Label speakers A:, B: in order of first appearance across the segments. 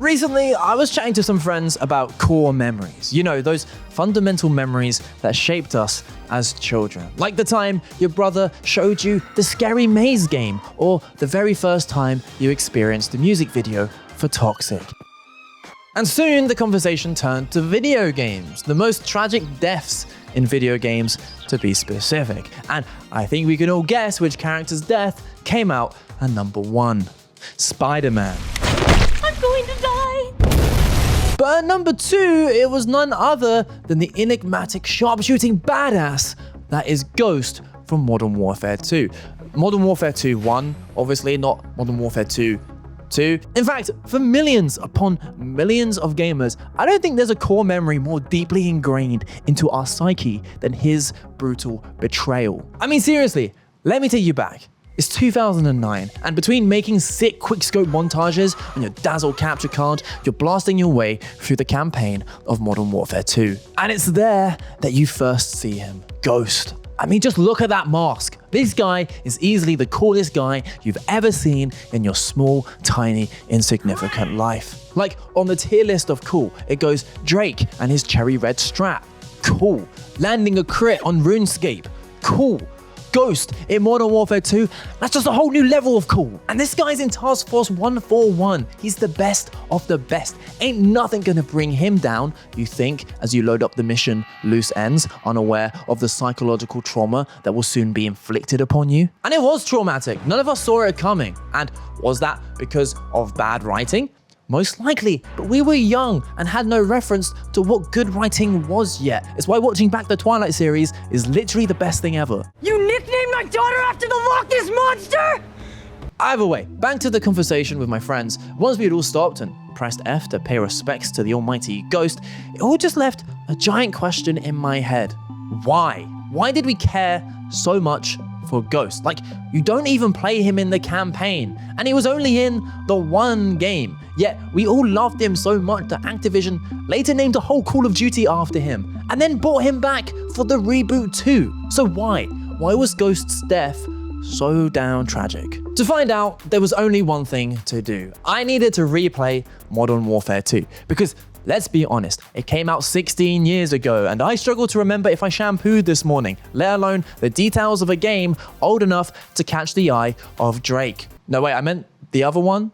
A: Recently, I was chatting to some friends about core memories. You know, those fundamental memories that shaped us as children. Like the time your brother showed you the Scary Maze game, or the very first time you experienced the music video for Toxic. And soon the conversation turned to video games, the most tragic deaths in video games to be specific. And I think we can all guess which character's death came out at number 1. Spider-Man.
B: I'm going to die!
A: But at number 2, it was none other than the enigmatic sharpshooting badass that is Ghost from Modern Warfare 2. Modern Warfare 2 1, obviously, not Modern Warfare 2 2. In fact, for millions upon millions of gamers, I don't think there's a core memory more deeply ingrained into our psyche than his brutal betrayal. I mean, seriously, let me take you back. It's 2009, and between making sick quickscope montages on your Dazzle capture card, you're blasting your way through the campaign of Modern Warfare 2. And it's there that you first see him, Ghost. I mean, just look at that mask. This guy is easily the coolest guy you've ever seen in your small, tiny, insignificant life. Like, on the tier list of cool, it goes Drake and his cherry red strap. Cool. Landing a crit on RuneScape. Cool. Ghost in Modern Warfare 2, that's just a whole new level of cool. And this guy's in Task Force 141. He's the best of the best. Ain't nothing gonna bring him down, you think, as you load up the mission Loose Ends, unaware of the psychological trauma that will soon be inflicted upon you. And it was traumatic. None of us saw it coming. And was that because of bad writing? Most likely, but we were young and had no reference to what good writing was yet. It's why watching back the Twilight series is literally the best thing ever.
B: You nicknamed my daughter after the Loch Ness Monster?
A: Either way, back to the conversation with my friends. Once we had all stopped and pressed F to pay respects to the almighty Ghost, it all just left a giant question in my head. Why? Why did we care so much for Ghost? Like, you don't even play him in the campaign, and he was only in the one game. Yet, we all loved him so much that Activision later named a whole Call of Duty after him, and then brought him back for the reboot too. So why? Why was Ghost's death so damn tragic? To find out, there was only one thing to do. I needed to replay Modern Warfare 2, because let's be honest, it came out 16 years ago, and I struggle to remember if I shampooed this morning, let alone the details of a game old enough to catch the eye of Drake. No, wait, I meant the other one?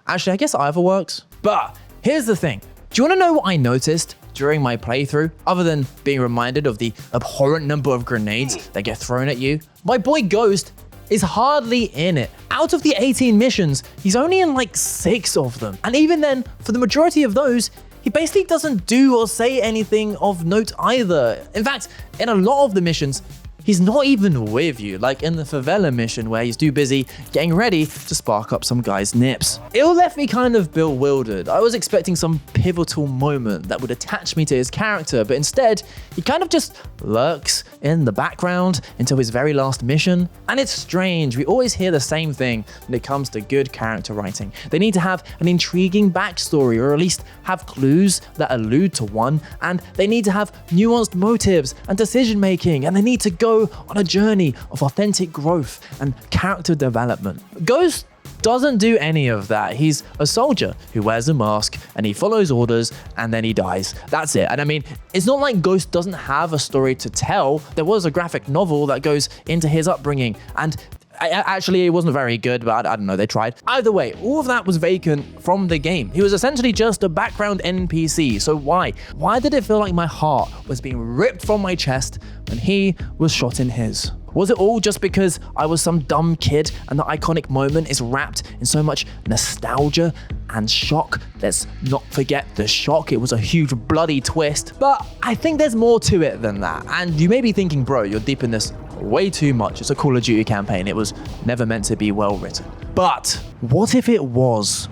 A: Actually, I guess either works. But here's the thing. Do you want to know what I noticed during my playthrough, other than being reminded of the abhorrent number of grenades that get thrown at you? My boy Ghost is hardly in it. Out of the 18 missions, he's only in like 6 of them. And even then, for the majority of those, he basically doesn't do or say anything of note either. In fact, in a lot of the missions, he's not even with you, like in the favela mission where he's too busy getting ready to spark up some guy's nips. It all left me kind of bewildered. I was expecting some pivotal moment that would attach me to his character, but instead, he kind of just lurks in the background until his very last mission. And it's strange, we always hear the same thing when it comes to good character writing. They need to have an intriguing backstory, or at least have clues that allude to one, and they need to have nuanced motives and decision making, and they need to go on a journey of authentic growth and character development. Ghost doesn't do any of that. He's a soldier who wears a mask and he follows orders and then he dies. That's it. And I mean, it's not like Ghost doesn't have a story to tell. There was a graphic novel that goes into his upbringing, and actually, it wasn't very good, but I don't know, they tried. Either way, all of that was vacant from the game. He was essentially just a background NPC, so why? Why did it feel like my heart was being ripped from my chest when he was shot in his? Was it all just because I was some dumb kid and the iconic moment is wrapped in so much nostalgia and shock? Let's not forget the shock. It was a huge bloody twist. But I think there's more to it than that. And you may be thinking, bro, you're deep in this way too much. It's a Call of Duty campaign. It was never meant to be well written. But what if it was?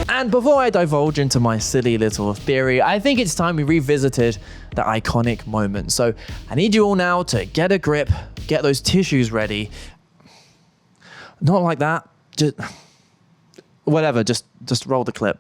A: And before I divulge into my silly little theory, I think it's time we revisited the iconic moment. So I need you all now to get a grip, get those tissues ready. Not like that. Just whatever, just roll the clip.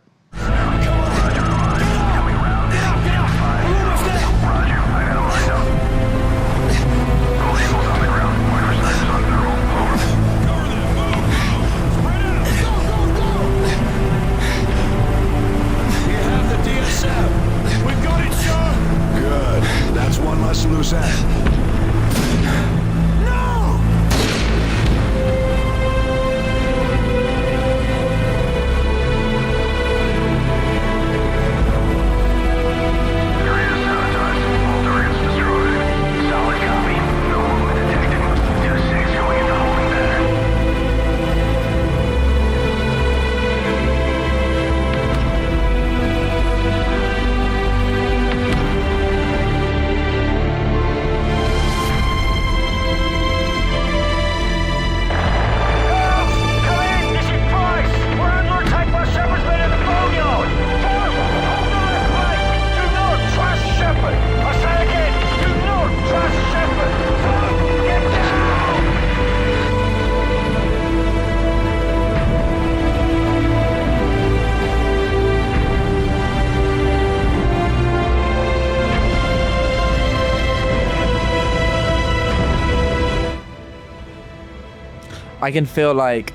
A: I can feel like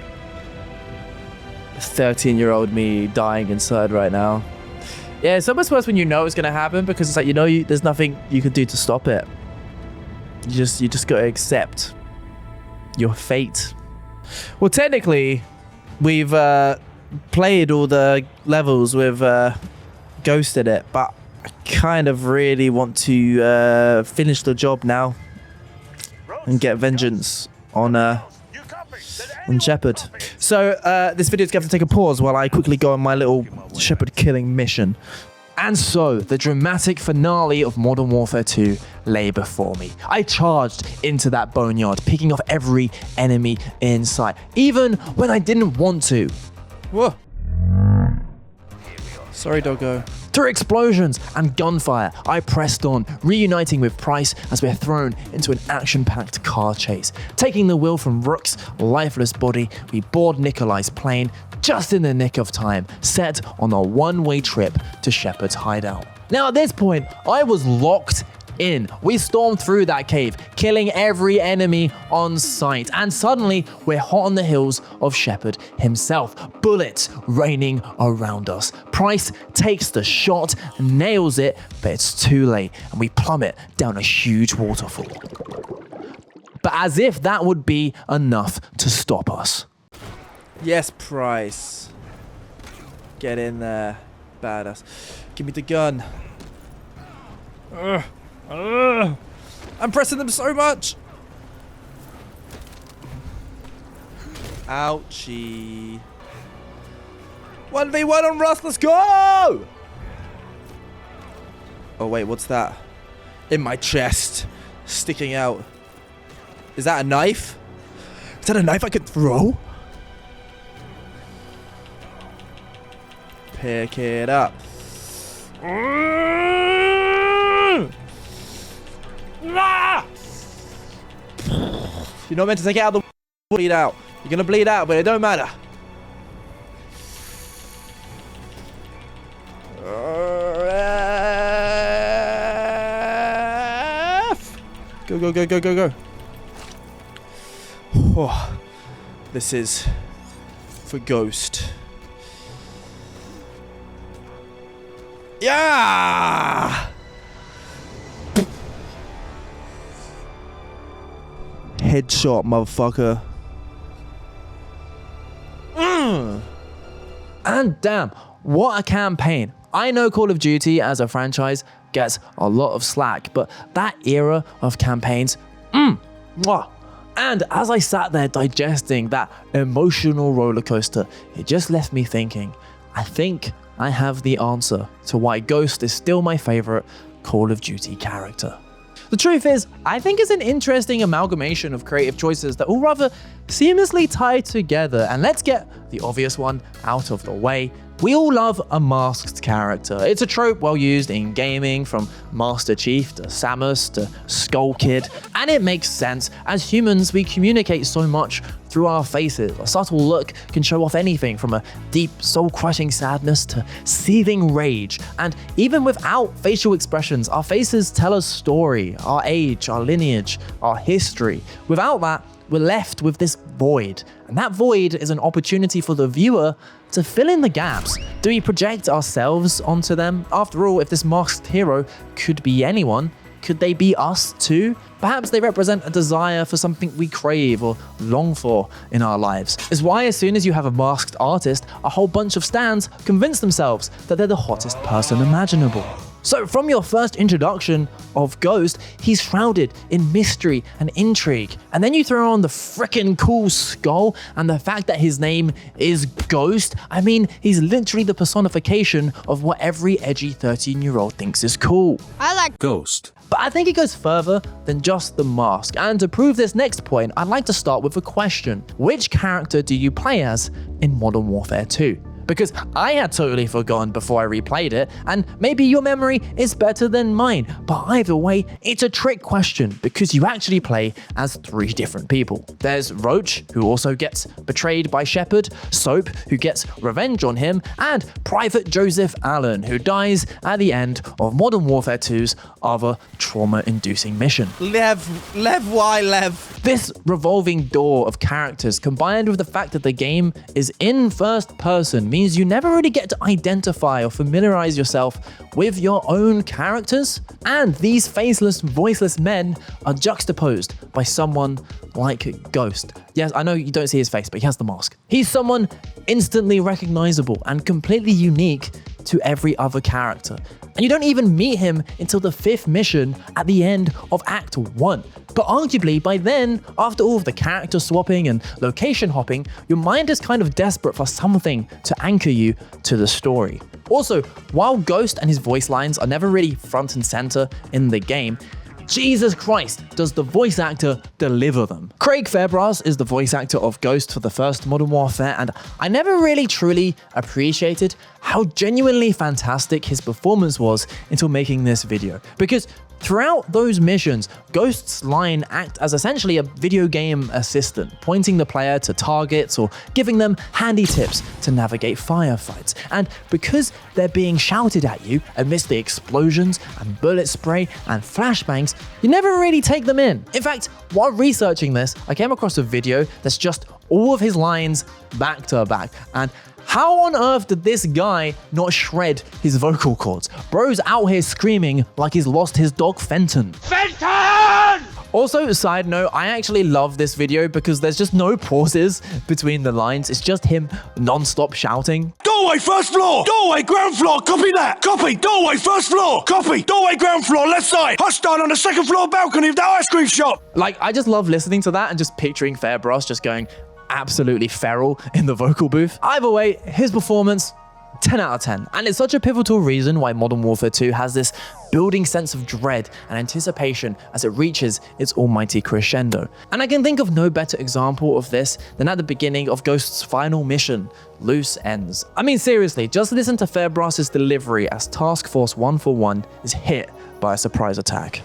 A: 13-year-old me dying inside right now. Yeah, it's almost worse when you know it's gonna happen, because it's like, there's nothing you can do to stop it. You just gotta accept your fate. Well, technically, we've played all the levels with Ghost in it, but I kind of really want to finish the job now and get vengeance on Shepard. So this video is going to take a pause while I quickly go on my little Shepard killing mission. And so, the dramatic finale of Modern Warfare 2 lay before me. I charged into that boneyard, picking off every enemy in sight, even when I didn't want to. Whoa. Sorry, doggo. Through explosions and gunfire, I pressed on, reuniting with Price as we're thrown into an action-packed car chase. Taking the wheel from Rook's lifeless body, we board Nikolai's plane just in the nick of time, set on a one-way trip to Shepard's hideout. Now at this point, I was locked in. We stormed through that cave, killing every enemy on sight, and suddenly we're hot on the heels of Shepard himself. Bullets raining around us. Price takes the shot, nails it, but it's too late, and we plummet down a huge waterfall. But as if that would be enough to stop us. Yes, Price. Get in there, badass. Give me the gun. I'm pressing them so much. Ouchie. 1v1 on Rust, let's go! Oh wait, what's that? In my chest, sticking out. Is that a knife? Is that a knife I could throw? Pick it up. You're not meant to take it out of the bleed out. You're gonna bleed out, but it don't matter. Go, go, go, go, go, go. Oh, this is for Ghost. Yeah! Headshot, motherfucker. And damn, what a campaign. I know Call of Duty as a franchise gets a lot of slack, but that era of campaigns, mwah. And as I sat there digesting that emotional roller coaster, it just left me thinking, I think I have the answer to why Ghost is still my favorite Call of Duty character. The truth is, I think it's an interesting amalgamation of creative choices that all rather seamlessly tie together. And let's get the obvious one out of the way. We all love a masked character. It's a trope well used in gaming, from Master Chief to Samus to Skull Kid. And it makes sense. As humans, we communicate so much through our faces. A subtle look can show off anything from a deep, soul-crushing sadness to seething rage. And even without facial expressions, our faces tell a story, our age, our lineage, our history. Without that, we're left with this void. And that void is an opportunity for the viewer to fill in the gaps. Do we project ourselves onto them? After all, if this masked hero could be anyone, could they be us too? Perhaps they represent a desire for something we crave or long for in our lives. It's why as soon as you have a masked artist, a whole bunch of stans convince themselves that they're the hottest person imaginable. So from your first introduction of Ghost, he's shrouded in mystery and intrigue. And then you throw on the frickin' cool skull and the fact that his name is Ghost. I mean, he's literally the personification of what every edgy 13-year-old thinks is cool.
B: I like
C: Ghost.
A: But I think it goes further than just the mask. And to prove this next point, I'd like to start with a question. Which character do you play as in Modern Warfare 2? because I had totally forgotten before I replayed it, and maybe your memory is better than mine, but either way, it's a trick question because you actually play as 3 different people. There's Roach, who also gets betrayed by Shepard, Soap, who gets revenge on him, and Private Joseph Allen, who dies at the end of Modern Warfare 2's other trauma-inducing mission.
C: Lev, why Lev?
A: This revolving door of characters, combined with the fact that the game is in first person, means you never really get to identify or familiarize yourself with your own characters. And these faceless, voiceless men are juxtaposed by someone like Ghost. Yes, I know you don't see his face, but he has the mask. He's someone instantly recognizable and completely unique to every other character. And you don't even meet him until the 5th mission at the end of Act 1. But arguably, by then, after all of the character swapping and location hopping, your mind is kind of desperate for something to anchor you to the story. Also, while Ghost and his voice lines are never really front and center in the game, Jesus Christ, does the voice actor deliver them. Craig Fairbrass is the voice actor of Ghost for the first Modern Warfare, and I never really truly appreciated how genuinely fantastic his performance was until making this video. Because throughout those missions, Ghost's line acts as essentially a video game assistant, pointing the player to targets or giving them handy tips to navigate firefights. And because they're being shouted at you amidst the explosions and bullet spray and flashbangs, you never really take them in. In fact, while researching this, I came across a video that's just all of his lines back to back, and how on earth did this guy not shred his vocal cords? Bro's out here screaming like he's lost his dog Fenton. Fenton! Also, side note, I actually love this video because there's just no pauses between the lines. It's just him non-stop shouting.
D: Doorway, first floor! Doorway, ground floor! Copy that! Copy! Doorway, first floor! Copy! Doorway, ground floor, left side! Hostile on the 2nd floor balcony of that ice cream shop!
A: Like, I just love listening to that and just picturing Fairbrass just going absolutely feral in the vocal booth. Either way, his performance, 10 out of 10. And it's such a pivotal reason why Modern Warfare 2 has this building sense of dread and anticipation as it reaches its almighty crescendo. And I can think of no better example of this than at the beginning of Ghost's final mission, Loose Ends. I mean, seriously, just listen to Fairbrass's delivery as Task Force 141 is hit by a surprise attack.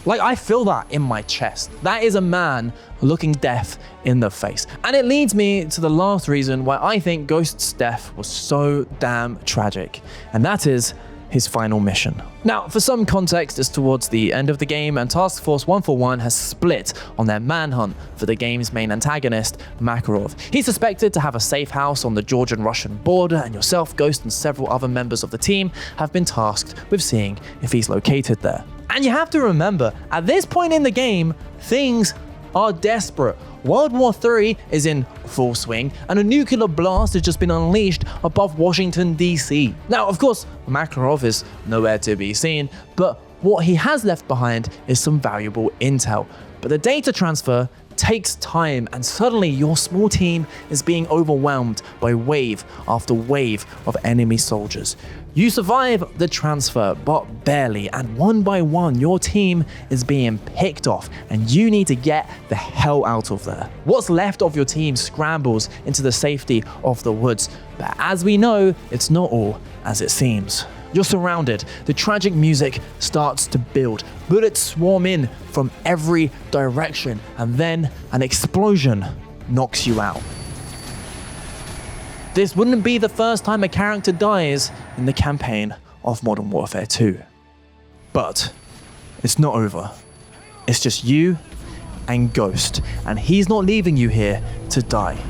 A: Like, I feel that in my chest. That is a man looking death in the face. And it leads me to the last reason why I think Ghost's death was so damn tragic, and that is his final mission. Now, for some context, it's towards the end of the game, and Task Force 141 has split on their manhunt for the game's main antagonist, Makarov. He's suspected to have a safe house on the Georgian-Russian border, and yourself, Ghost, and several other members of the team have been tasked with seeing if he's located there. And you have to remember, at this point in the game, things are desperate. World War III is in full swing, and a nuclear blast has just been unleashed above Washington, D.C. Now, of course, Makarov is nowhere to be seen, but what he has left behind is some valuable intel. But the data transfer takes time, and suddenly your small team is being overwhelmed by wave after wave of enemy soldiers. You survive the transfer, but barely, and one by one your team is being picked off and you need to get the hell out of there. What's left of your team scrambles into the safety of the woods, but as we know, it's not all as it seems. You're surrounded, the tragic music starts to build, bullets swarm in from every direction, and then an explosion knocks you out. This wouldn't be the first time a character dies in the campaign of Modern Warfare 2. But it's not over. It's just you and Ghost, and he's not leaving you here to die.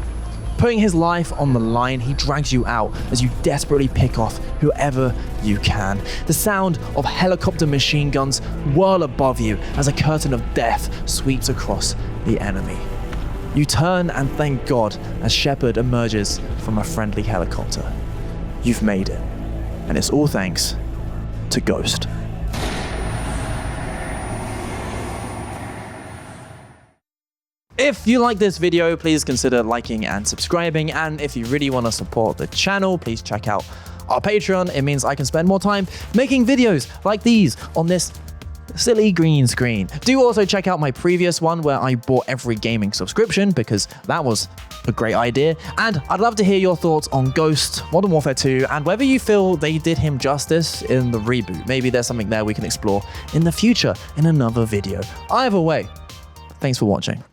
A: Putting his life on the line, he drags you out as you desperately pick off whoever you can. The sound of helicopter machine guns whirl above you as a curtain of death sweeps across the enemy. You turn and thank God as Shepard emerges from a friendly helicopter. You've made it, and it's all thanks to Ghost. If you like this video, please consider liking and subscribing, and if you really want to support the channel, please check out our Patreon. It means I can spend more time making videos like these on this silly green screen. Do also check out my previous one where I bought every gaming subscription because that was a great idea. And I'd love to hear your thoughts on Ghost, Modern Warfare 2, and whether you feel they did him justice in the reboot. Maybe there's something there we can explore in the future in another video. Either way, thanks for watching.